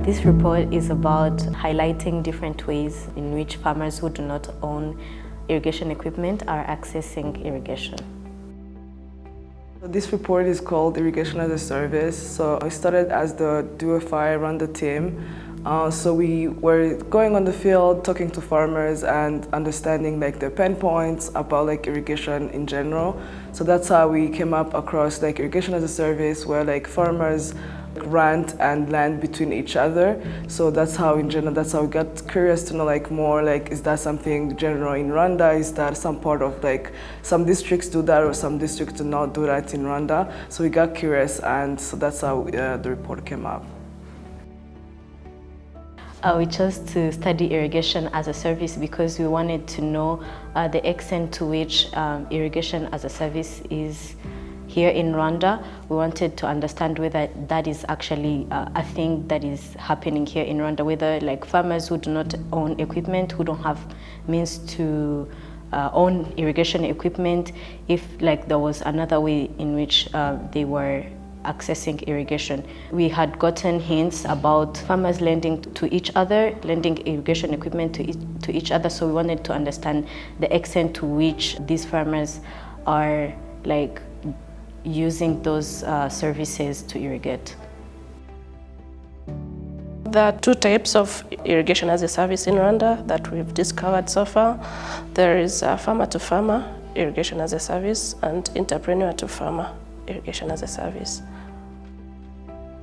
This report is about highlighting different ways in which farmers who do not own irrigation equipment are accessing irrigation. This report is called Irrigation-as-a-service. So I started as the DoFi Rwanda team. So we were going on the field, talking to farmers and understanding their pain points about irrigation in general. So that's how we came up across Irrigation-as-a-service, where farmers rent and land between each other. So that's how in general, that's how we got curious to know more, is that something general in Rwanda? Is that some part of some districts do that or some districts do not do that in Rwanda? So we got curious, and so that's how the report came up. We chose to study irrigation as a service because we wanted to know the extent to which irrigation as a service is here in Rwanda. We wanted to understand whether that is actually a thing that is happening here in Rwanda, whether farmers who do not own equipment, who don't have means to own irrigation equipment, if there was another way in which they were accessing irrigation. We had gotten hints about farmers lending to each other, lending irrigation equipment to each other, so we wanted to understand the extent to which these farmers are using those services to irrigate. There are two types of irrigation as a service in Rwanda that we've discovered so far. There is farmer-to-farmer irrigation as a service and entrepreneur-to-farmer irrigation as a service.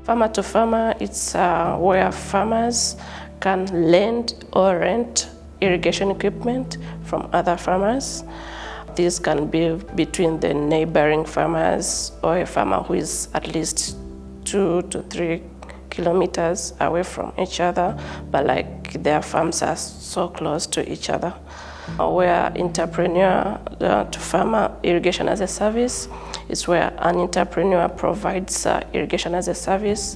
Farmer-to-farmer, it's where farmers can lend or rent irrigation equipment from other farmers. This can be between the neighboring farmers or a farmer who is at least 2 to 3 kilometers away from each other, but their farms are so close to each other. Where entrepreneur to farmer irrigation as a service is where an entrepreneur provides irrigation as a service.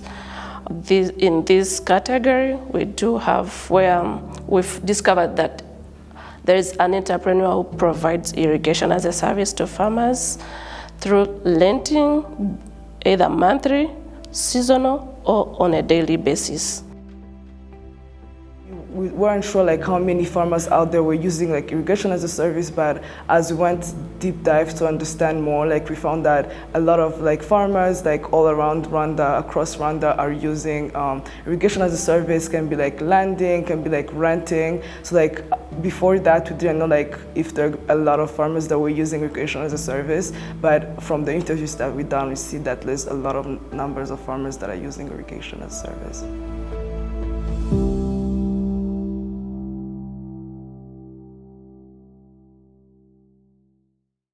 In this category, we do have where we've discovered that there is an entrepreneur who provides irrigation as a service to farmers through lending, either monthly, seasonal, or on a daily basis. We weren't sure how many farmers out there were using irrigation as a service, but as we went deep dive to understand more, we found that a lot of farmers all around Rwanda, across Rwanda, are using irrigation as a service. Can be landing, can be renting. So before that, we didn't know if there are a lot of farmers that were using irrigation as a service, but from the interviews that we've done, we see that there's a lot of numbers of farmers that are using irrigation as a service.